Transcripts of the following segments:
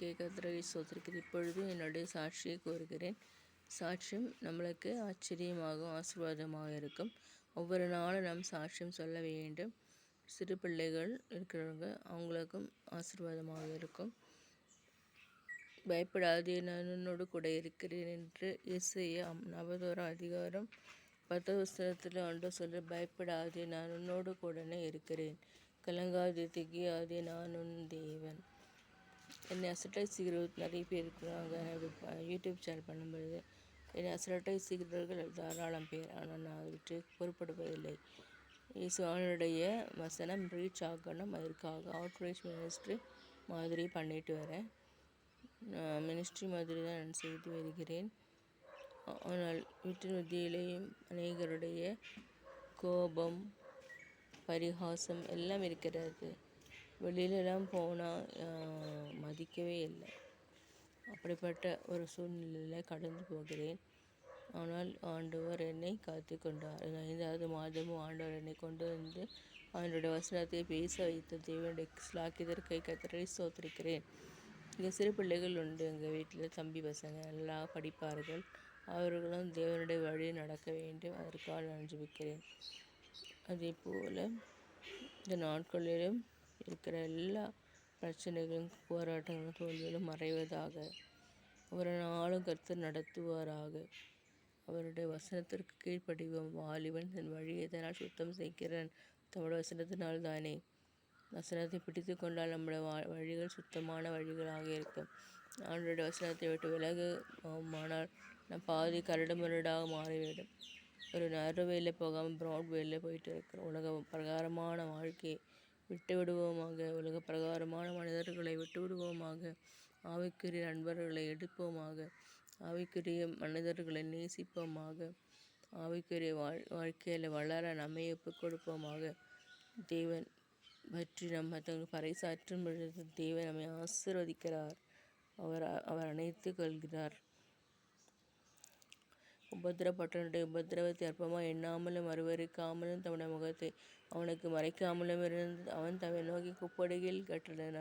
நாளுக்கே கர்த்தரை ஸ்தோத்திரிக்கிறேன். இப்பொழுது என்னுடைய சாட்சியை கூறுகிறேன். சாட்சியம் நம்மளுக்கு ஆச்சரியமாகவும் ஆசீர்வாதமாக இருக்கும். ஒவ்வொரு நாளும் நாம் சாட்சியம் சொல்ல வேண்டும். சிறு பிள்ளைகள் இருக்கிறவங்க அவங்களுக்கும் ஆசீர்வாதமாக இருக்கும். பயப்படாதே, நான் உன்னோடு கூட இருக்கிறேன் என்று ஏசாயா 41 ஆண்டவர் சொல்ல, பயப்படாதே, நான் உன்னோடு கூடனே இருக்கிறேன். கலங்காதே, திகையாதே, நான் உன் தேவன். என்னை அசட்டை செய்கிறவர்கள் நிறைய பேர் இருக்கிறாங்க. யூடியூப் சேனல் பண்ணும்பொழுது என்னை அசட்டை செய்கிறவர்கள் தாராளம் பேர். ஆனால் நான் அதை விட்டு பொறுப்படுவதில்லை. இயேசுடைய வசனம் ரீச் ஆகணும். அதற்காக அவுட்ரீச் மினிஸ்ட்ரி மாதிரி பண்ணிட்டு வரேன். மினிஸ்ட்ரி மாதிரி தான் நான் செய்து வருகிறேன். ஆனால் வீட்டின் மத்தியிலேயும் அநேகருடைய கோபம், பரிகாசம் எல்லாம் இருக்கிறது. வெளியிலலாம் போனால் மதிக்கவே இல்லை. அப்படிப்பட்ட ஒரு சூழ்நிலையில் கடந்து போகிறேன். ஆனால் ஆண்டவர் என்னை காத்து கொண்டார். 5வது மாதமும் ஆண்டவர் என்னை கொண்டு வந்து அவனுடைய வசனத்தை பேச வைத்த தேவனுடைய ஸ்லாக்கியதற்கை கர்த்தரை ஸ்தோத்திரிக்கிறேன். இங்கே சிறு பிள்ளைகள் உண்டு. எங்கள் வீட்டில் தம்பி பசங்க நல்லா படிப்பார்கள். அவர்களும் தேவனுடைய வழி நடக்க வேண்டும். அதற்காக நான் ஜெபிக்கிறேன். அதே போல் இந்த நாட்களிலும் இருக்கிற எல்லா பிரச்சனைகளும், போராட்டங்களும், தோல்விகளும் மறைவதாக. ஒரு நாளும் கர்த்தர் நடத்துவாராக. அவருடைய வசனத்திற்கு கீழ்ப்படிவோம். வாலிபன் தன் வழியை தன்னால் சுத்தம் செய்கிறான். தம்முடைய வசனத்தினால் தானே. வசனத்தை பிடித்து கொண்டால் நம்முடைய வழிகள் சுத்தமான வழிகளாக இருக்கும். ஆண்டவருடைய வசனத்தை விட்டு விலகுமானால் நம் பாதி கரடுமுரடாக மாறிவிடும். ஒரு நடுவேல போகாமல் ப்ராட்வேல போயிட்டு இருக்கிறோம். உலக பிரகாரமான வாழ்க்கையை விட்டு விடுவோமாக. உலக பிரகாரமான மனிதர்களை விட்டு விடுவோமாக. ஆவிக்குரிய நண்பர்களை எடுப்போமாக. ஆவிக்குரிய மனிதர்களை நேசிப்போமாக. ஆவிக்குரிய வாழ்க்கையில் வளர நம்மை ஒப்புக் கொடுப்போமாக. தேவன் பற்றி நம்ம மற்றவங்களுக்கு பறைசாற்றும் பொழுது தேவன் நம்மை ஆசீர்வதிக்கிறார். அவர் அணைத்துக் கொள்கிறார். உபத்திரப்பட்டவனுடைய உபத்திரவத்தை அற்பமாக எண்ணாமலும் அருவருக்காமலும் தம்முடைய முகத்தை அவனுக்கு மறைக்காமலும் இருந்து அவன் தம்மை நோக்கி கூப்பிடுகையில் கேட்டனர்.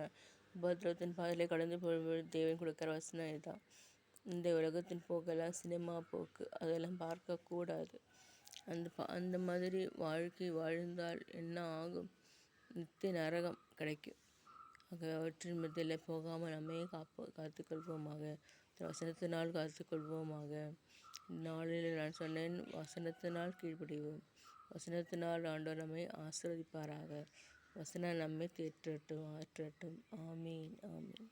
உபத்திரவத்தின் பாதையிலே கடந்து போகும்போது தேவன் கொடுக்குற வசனம் இதுதான். இந்த உலகத்தின் போக்கெல்லாம் சினிமா போக்கு, அதெல்லாம் பார்க்கக்கூடாது. அந்த மாதிரி வாழ்க்கை வாழ்ந்தால் என்ன ஆகும்? நித்திய நரகம் கிடைக்கும். அவற்றின் மத்தியில் போகாமல் நம்மையே காத்துக்கொள்வோமாக. வசனத்தினால் காத்துக்கொள்வோமாக. நாளில் நான் சொன்னேன், வசனத்தினால் கீழ்ப்படிவோம். வசனத்தினால் ஆண்டவர் நம்மை ஆசீர்வதிப்பாராக. வசனம் நம்மை தேற்றட்டும், ஆற்றட்டும். ஆமீன், ஆமீன்.